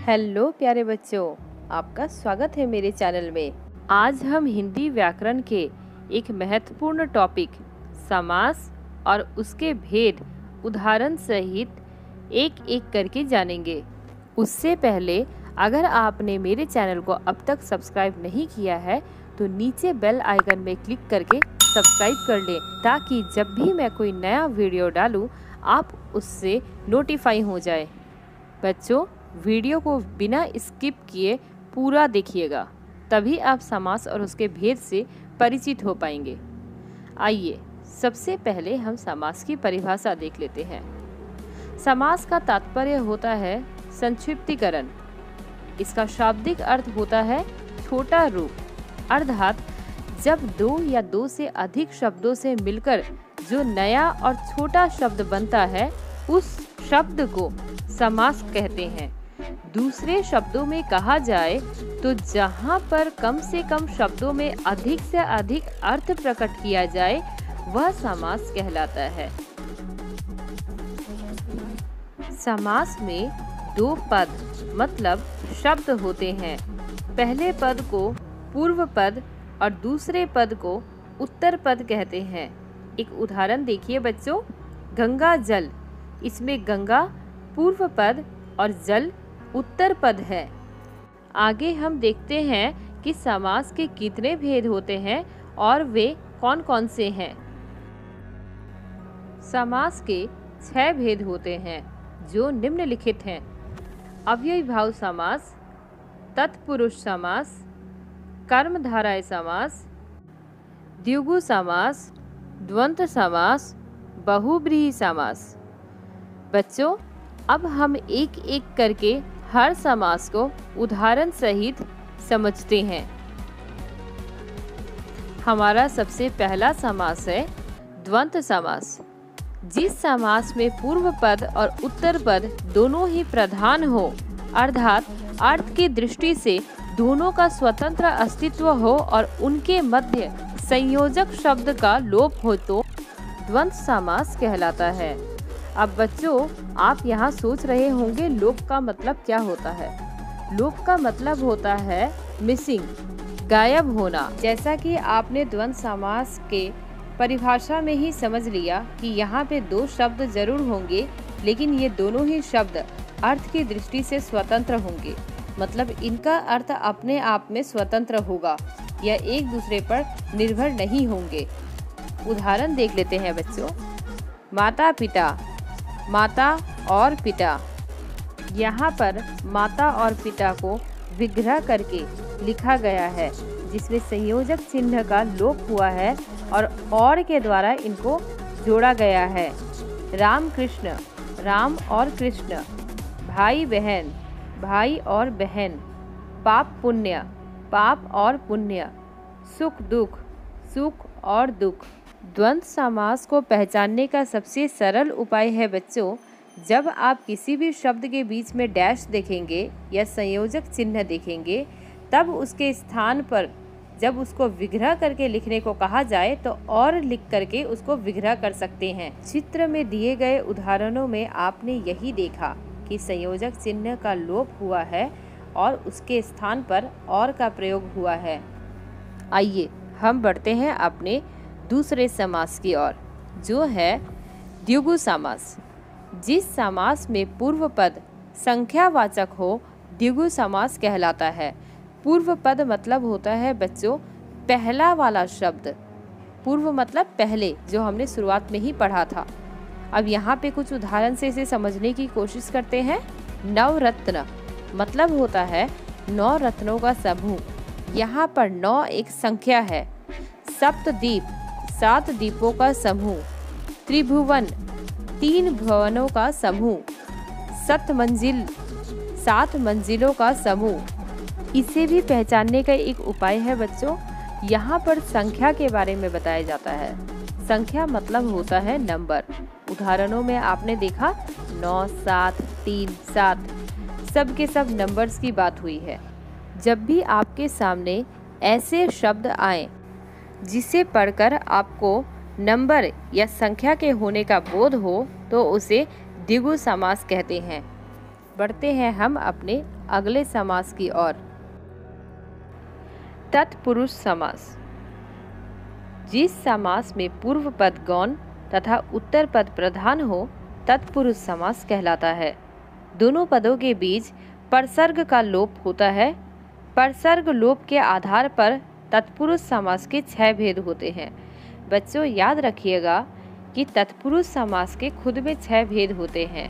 Hello प्यारे बच्चों, आपका स्वागत है मेरे चैनल में। आज हम हिंदी व्याकरण के एक महत्वपूर्ण टॉपिक समास और उसके भेद उदाहरण सहित एक एक करके जानेंगे। उससे पहले अगर आपने मेरे चैनल को अब तक सब्सक्राइब नहीं किया है तो नीचे बेल आइकन में क्लिक करके सब्सक्राइब कर लें, ताकि जब भी मैं कोई नया वीडियो डालूं आप उससे नोटिफाई हो जाए। बच्चों, वीडियो को बिना स्किप किए पूरा देखिएगा, तभी आप समास और उसके भेद से परिचित हो पाएंगे। आइए सबसे पहले हम समास की परिभाषा देख लेते हैं। समास का तात्पर्य होता है संक्षिप्तीकरण। इसका शाब्दिक अर्थ होता है छोटा रूप, अर्थात जब दो या दो से अधिक शब्दों से मिलकर जो नया और छोटा शब्द बनता है उस शब्द को समास कहते हैं। दूसरे शब्दों में कहा जाए तो जहाँ पर कम से कम शब्दों में अधिक से अधिक अर्थ प्रकट किया जाए वह समास कहलाता है। समास में दो पद मतलब शब्द होते हैं। पहले पद को पूर्व पद और दूसरे पद को उत्तर पद कहते हैं। एक उदाहरण देखिए बच्चों, गंगा जल। इसमें गंगा पूर्व पद और जल उत्तर पद है। आगे हम देखते हैं कि समास के कितने भेद होते हैं और वे कौन कौन से हैं। समास के 6 भेद होते हैं जो निम्नलिखित हैं: अव्ययी भाव समास, तत्पुरुष समास, कर्मधारय समास, द्विगु समास, द्वंद्व समास, बहुब्रीहि समास। बच्चों, अब हम एक एक करके हर समास को उदाहरण सहित समझते हैं। हमारा सबसे पहला समास है द्वंद्व समास। जिस समास में पूर्व पद और उत्तर पद दोनों ही प्रधान हो, अर्थात अर्थ की दृष्टि से दोनों का स्वतंत्र अस्तित्व हो और उनके मध्य संयोजक शब्द का लोप हो, तो द्वंद्व समास कहलाता है। अब बच्चों, आप यहाँ सोच रहे होंगे लोप का मतलब क्या होता है। लोप का मतलब होता है मिसिंग, गायब होना। जैसा कि आपने द्वंद्व समास के परिभाषा में ही समझ लिया कि यहाँ पे 2 शब्द जरूर होंगे, लेकिन ये दोनों ही शब्द अर्थ की दृष्टि से स्वतंत्र होंगे। मतलब इनका अर्थ अपने आप में स्वतंत्र होगा या एक दूसरे पर निर्भर नहीं होंगे। उदाहरण देख लेते हैं बच्चों। माता पिता, माता और पिता। यहाँ पर माता और पिता को विग्रह करके लिखा गया है, जिसमें संयोजक चिन्ह का लोप हुआ है और के द्वारा इनको जोड़ा गया है। राम कृष्ण, राम और कृष्ण। भाई बहन, भाई और बहन। पाप पुण्य, पाप और पुण्य। सुख दुख, सुख और दुख। द्वंद्व समास को पहचानने का सबसे सरल उपाय है बच्चों, जब आप किसी भी शब्द के बीच में डैश देखेंगे या संयोजक चिन्ह देखेंगे, तब उसके स्थान पर जब उसको विग्रह करके लिखने को कहा जाए तो और लिख करके उसको विग्रह कर सकते हैं। चित्र में दिए गए उदाहरणों में आपने यही देखा कि संयोजक चिन्ह का लोप हुआ है और उसके स्थान पर और का प्रयोग हुआ है। आइए हम बढ़ते हैं अपने दूसरे समास की ओर, जो है द्विगु समास। जिस समास में पूर्व पद संख्यावाचक हो, द्विगु समास कहलाता है। पूर्व पद मतलब होता है बच्चों पहला वाला शब्द। पूर्व मतलब पहले, जो हमने शुरुआत में ही पढ़ा था। अब यहाँ पे कुछ उदाहरण से इसे समझने की कोशिश करते हैं। नवरत्न मतलब होता है 9 रत्नों का समूह। यहाँ पर 9 एक संख्या है। सप्तद्वीप 7 द्वीपों का समूह। त्रिभुवन 3 भुवनों का समूह। सतमंजिल 7 मंजिलों का समूह। इसे भी पहचानने का एक उपाय है बच्चों। यहाँ पर संख्या के बारे में बताया जाता है। संख्या मतलब होता है नंबर। उदाहरणों में आपने देखा 9, 7, 3, 7, सब के सब नंबर्स की बात हुई है। जब भी आपके सामने ऐसे शब्द आए जिसे पढ़कर आपको नंबर या संख्या के होने का बोध हो, तो उसे द्विगु समास कहते हैं। बढ़ते हैं हम अपने अगले समास की ओर। तत्पुरुष समास। जिस समास में पूर्व पद गौण तथा उत्तर पद प्रधान हो तत्पुरुष समास कहलाता है। दोनों पदों के बीच परसर्ग का लोप होता है। परसर्ग लोप के आधार पर तत्पुरुष समास के 6 भेद होते हैं। बच्चों याद रखिएगा कि तत्पुरुष समास के खुद में 6 भेद होते हैं।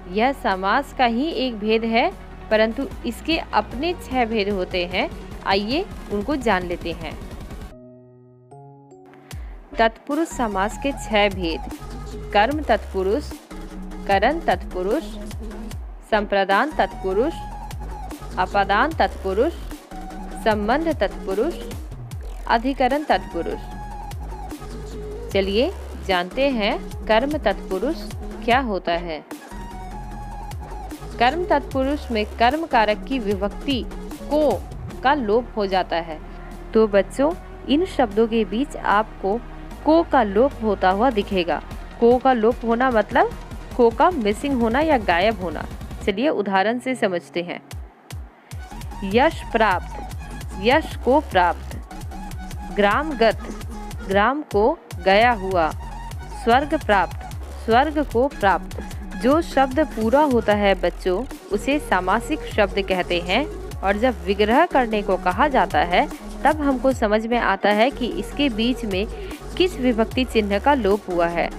यह समास का ही एक भेद है, परंतु इसके अपने 6 भेद होते हैं। आइए उनको जान लेते हैं। तत्पुरुष समास के 6 भेद: कर्म तत्पुरुष, करण तत्पुरुष, संप्रदान तत्पुरुष, अपादान तत्पुरुष, संबंध तत्पुरुष, अधिकरण तत्पुरुष। चलिए जानते हैं कर्म तत्पुरुष क्या होता है। कर्म तत्पुरुष में कर्म कारक की विभक्ति को का लोप हो जाता है। तो बच्चों इन शब्दों के बीच आपको को का लोप होता हुआ दिखेगा। को का लोप होना मतलब को का मिसिंग होना या गायब होना। चलिए उदाहरण से समझते हैं। यश प्राप्त, यश को प्राप्त। ग्रामगत, ग्राम को गया हुआ। स्वर्ग प्राप्त, स्वर्ग को प्राप्त। जो शब्द पूरा होता है बच्चों उसे सामासिक शब्द कहते हैं, और जब विग्रह करने को कहा जाता है तब हमको समझ में आता है कि इसके बीच में किस विभक्ति चिन्ह का लोप हुआ है।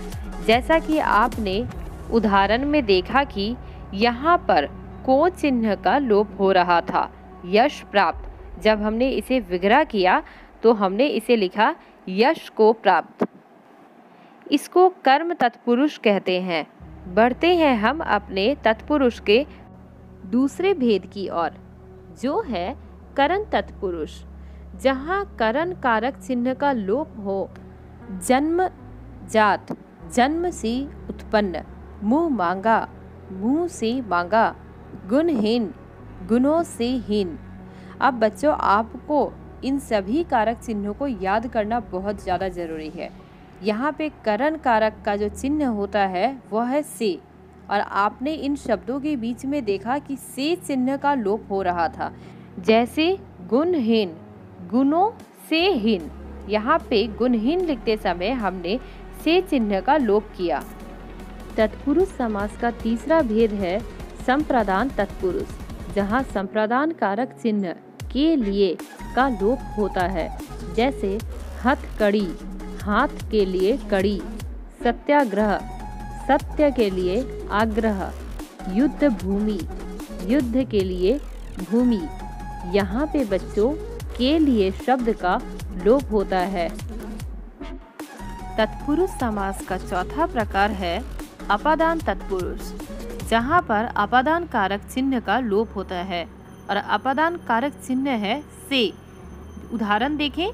जैसा कि आपने उदाहरण में देखा कि यहाँ पर को चिन्ह का लोप हो रहा था। यश प्राप्त, जब हमने इसे विग्रह किया तो हमने इसे लिखा यश को प्राप्त। इसको कर्म तत्पुरुष कहते हैं। बढ़ते हैं हम अपने तत्पुरुष के दूसरे भेद की ओर, जो है करण तत्पुरुष, जहाँ करण कारक चिन्ह का लोप हो। जन्म जात, जन्म से उत्पन्न। मुँह मांगा, मुँह से मांगा। गुणहीन, गुणों से हीन। अब बच्चों आपको इन सभी कारक चिन्हों को याद करना बहुत ज़्यादा ज़रूरी है। यहाँ पे करण कारक का जो चिन्ह होता है वह है से, और आपने इन शब्दों के बीच में देखा कि से चिन्ह का लोप हो रहा था। जैसे गुणहीन, गुणों से हीन। यहाँ पे गुणहीन लिखते समय हमने से चिन्ह का लोप किया। तत्पुरुष समास का तीसरा भेद है संप्रदान तत्पुरुष, जहाँ संप्रदान कारक चिन्ह के लिए का लोप होता है। जैसे हथकड़ी, हाथ के लिए कड़ी। सत्याग्रह, सत्य के लिए आग्रह। युद्ध भूमि, युद्ध के लिए भूमि। यहाँ पे बच्चों के लिए शब्द का लोप होता है। तत्पुरुष समास का चौथा प्रकार है अपादान तत्पुरुष, जहाँ पर अपादान कारक चिन्ह का लोप होता है, और अपादान कारक चिन्ह है से। उदाहरण देखें।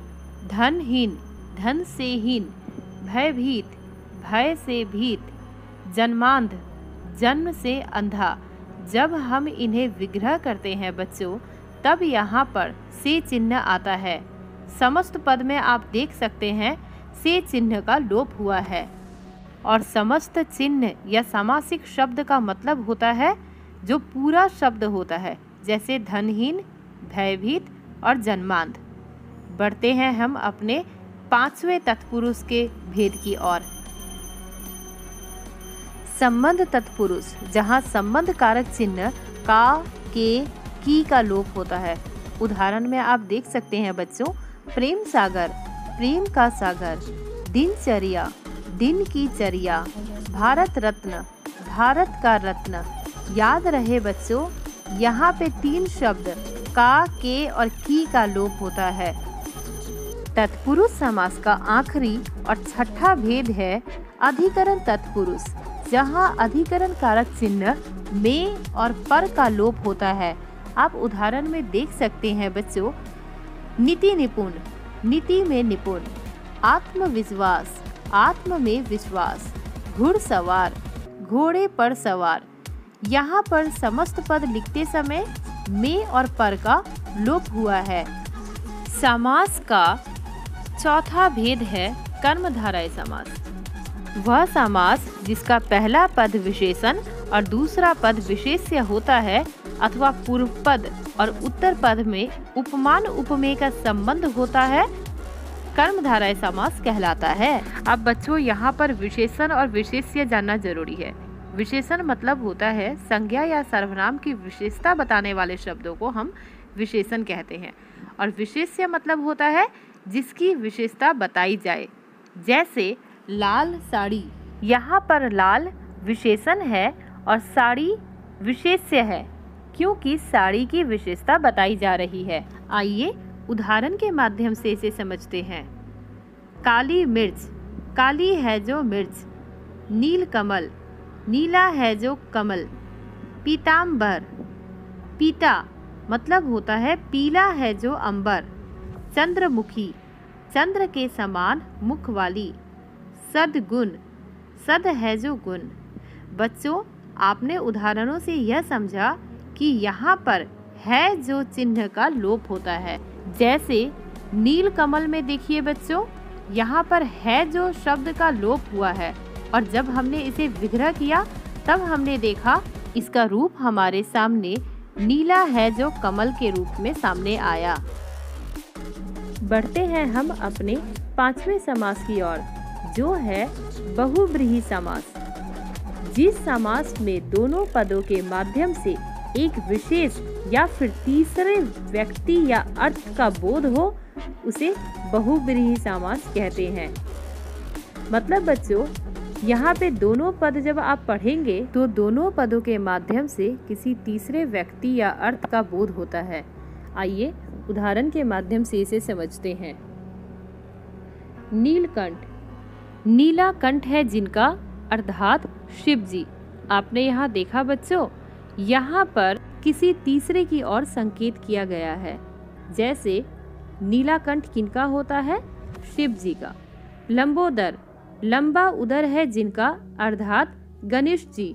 धनहीन, धन से हीन। भयभीत, भय से भीत। जन्मांध, जन्म से अंधा। जब हम इन्हें विग्रह करते हैं बच्चों तब यहाँ पर से चिन्ह आता है। समस्त पद में आप देख सकते हैं से चिन्ह का लोप हुआ है। और समस्त चिन्ह या सामासिक शब्द का मतलब होता है जो पूरा शब्द होता है, जैसे धनहीन, भयभीत और जन्मांध। बढ़ते हैं हम अपने 5वें तत्पुरुष के भेद की ओर। संबंध तत्पुरुष, जहाँ संबंध कारक चिन्ह का, के, की का लोप होता है। उदाहरण में आप देख सकते हैं बच्चों। प्रेम सागर, प्रेम का सागर। दिनचर्या, दिन की चर्या। भारत रत्न, भारत का रत्न। याद रहे बच्चों यहाँ पे 3 शब्द का, के और की का लोप होता है। तत्पुरुष समास का आखिरी और छठा भेद है अधिकरण तत्पुरुष, जहाँ अधिकरण कारक चिन्ह में और पर का लोप होता है। आप उदाहरण में देख सकते हैं बच्चों। नीति निपुण, नीति में निपुण। आत्मविश्वास, आत्म में विश्वास। घुड़सवार, घोड़े पर सवार। यहाँ पर समस्त पद लिखते समय में और पर का लोप हुआ है। समास का चौथा भेद है कर्मधारय समास, वह समास जिसका पहला पद विशेषण और दूसरा पद विशेष्य होता है अथवा पूर्व पद और उत्तर पद में उपमान उपमेय का संबंध होता है, कर्मधारय समास कहलाता है। अब बच्चों यहाँ पर विशेषण और विशेष्य जानना जरूरी है। विशेषण मतलब होता है संज्ञा या सर्वनाम की विशेषता बताने वाले शब्दों को हम विशेषण कहते हैं, और विशेष्य मतलब होता है जिसकी विशेषता बताई जाए। जैसे लाल साड़ी, यहाँ पर लाल विशेषण है और साड़ी विशेष्य है क्योंकि साड़ी की विशेषता बताई जा रही है। आइए उदाहरण के माध्यम से इसे समझते हैं। काली मिर्च, काली है जो मिर्च। नील कमल, नीला है जो कमल। पीताम्बर, पीता मतलब होता है पीला है जो अंबर। चंद्रमुखी, चंद्र के समान मुख वाली। सद्गुण, सद है जो गुण। बच्चों, आपने उदाहरणों से यह समझा कि यहाँ पर है जो चिन्ह का लोप होता है। जैसे नील कमल में देखिए बच्चों, यहाँ पर है जो शब्द का लोप हुआ है, और जब हमने इसे विग्रह किया तब हमने देखा इसका रूप हमारे सामने नीला है जो कमल के रूप में सामने आया। बढ़ते हैं हम अपने 5वें समास की ओर, जो है बहुव्रीहि समास। जिस समास में दोनों पदों के माध्यम से एक विशेष या फिर तीसरे व्यक्ति या अर्थ का बोध हो उसे बहुव्रीहि समास कहते हैं। मतलब बच्चों, यहाँ पे दोनों पद जब आप पढ़ेंगे तो दोनों पदों के माध्यम से किसी तीसरे व्यक्ति या अर्थ का बोध होता है। आइए उदाहरण के माध्यम से इसे समझते हैं। नीलकंठ, नीला कंठ है जिनका अर्थात शिव जी। आपने यहाँ देखा बच्चों, यहाँ पर किसी तीसरे की ओर संकेत किया गया है। जैसे नीला कंठ किनका होता है? शिव जी का। लंबोदर, लंबा उदर है जिनका अर्थात गणेश जी।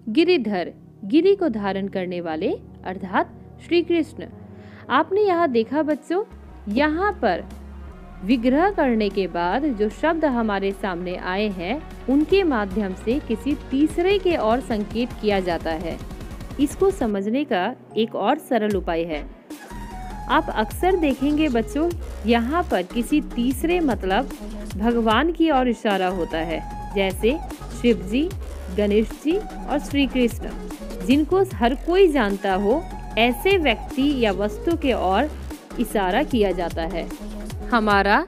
गिरिधर, गिरि को धारण करने वाले अर्थात श्री कृष्ण। आपने यहाँ देखा बच्चों, यहाँ पर विग्रह करने के बाद जो शब्द हमारे सामने आए हैं उनके माध्यम से किसी तीसरे के ओर संकेत किया जाता है। इसको समझने का एक और सरल उपाय है। आप अक्सर देखेंगे बच्चों, यहाँ पर किसी तीसरे मतलब भगवान की ओर इशारा होता है। जैसे शिव जी, गणेश जी और श्री कृष्ण, जिनको हर कोई जानता हो, ऐसे व्यक्ति या वस्तु के ओर इशारा किया जाता है। हमारा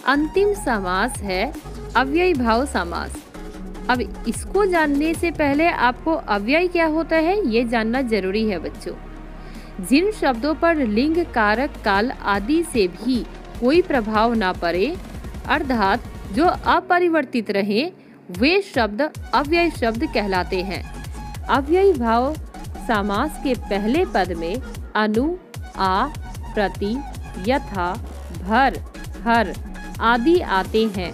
अंतिम समास है अव्ययी भाव समास। अब इसको जानने से पहले आपको अव्यय क्या होता है ये जानना जरूरी है बच्चों। जिन शब्दों पर लिंग, कारक, काल आदि से भी कोई प्रभाव ना पड़े अर्थात जो अपरिवर्तित रहे, वे शब्द अव्यय शब्द कहलाते हैं। अव्ययी भाव समास के पहले पद में अनु, आ, प्रति, यथा, भर, हर आदि आते हैं।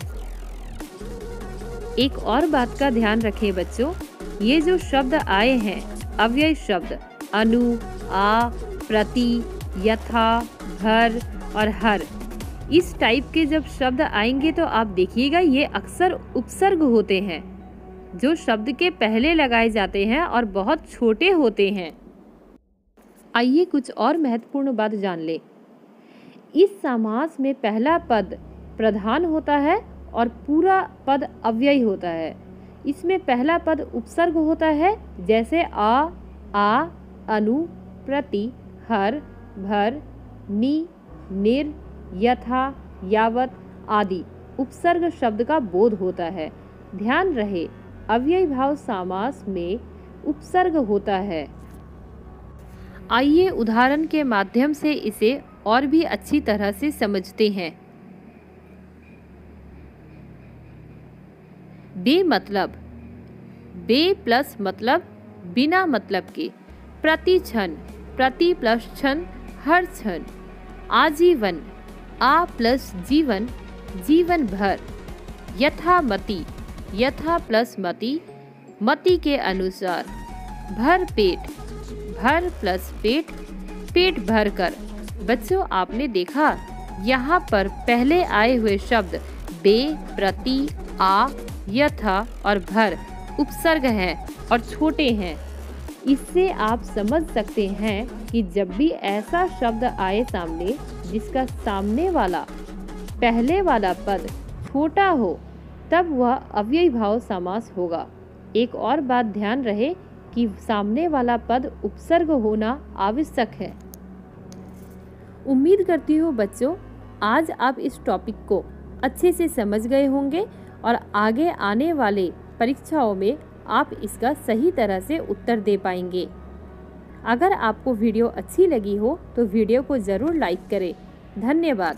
एक और बात का ध्यान रखें बच्चों, ये जो शब्द आए हैं अव्यय शब्द अनु, आ, प्रति, यथा, भर और हर, इस टाइप के जब शब्द आएंगे तो आप देखिएगा ये अक्सर उपसर्ग होते हैं जो शब्द के पहले लगाए जाते हैं और बहुत छोटे होते हैं। आइए कुछ और महत्वपूर्ण बात जान ले। इस समास में पहला पद प्रधान होता है और पूरा पद अव्ययी होता है। इसमें पहला पद उपसर्ग होता है, जैसे आ, अनु, प्रति, हर, भर, नि, निर, यथा, यावत आदि उपसर्ग शब्द का बोध होता है। ध्यान रहे, अव्ययी भाव समास में उपसर्ग होता है। आइए उदाहरण के माध्यम से इसे और भी अच्छी तरह से समझते हैं। बेमतलब, बे प्लस मतलब बिना मतलब के। प्रति क्षण, प्रति प्लस क्षण हर क्षण। आजीवन, आ प्लस जीवन जीवन भर। यथामति, यथा प्लस मति मति के अनुसार। भर पेट, भर प्लस पेट पेट भर कर। बच्चों आपने देखा यहाँ पर पहले आए हुए शब्द बे, प्रति, आ, यथा और भर उपसर्ग हैं और छोटे हैं। इससे आप समझ सकते हैं कि जब भी ऐसा शब्द आए सामने जिसका सामने वाला पहले वाला पद छोटा हो, तब वह अव्ययी भाव समास होगा। एक और बात ध्यान रहे कि सामने वाला पद उपसर्ग होना आवश्यक है। उम्मीद करती हूँ बच्चों, आज आप इस टॉपिक को अच्छे से समझ गए होंगे और आगे आने वाले परीक्षाओं में आप इसका सही तरह से उत्तर दे पाएंगे। अगर आपको वीडियो अच्छी लगी हो तो वीडियो को ज़रूर लाइक करें। धन्यवाद।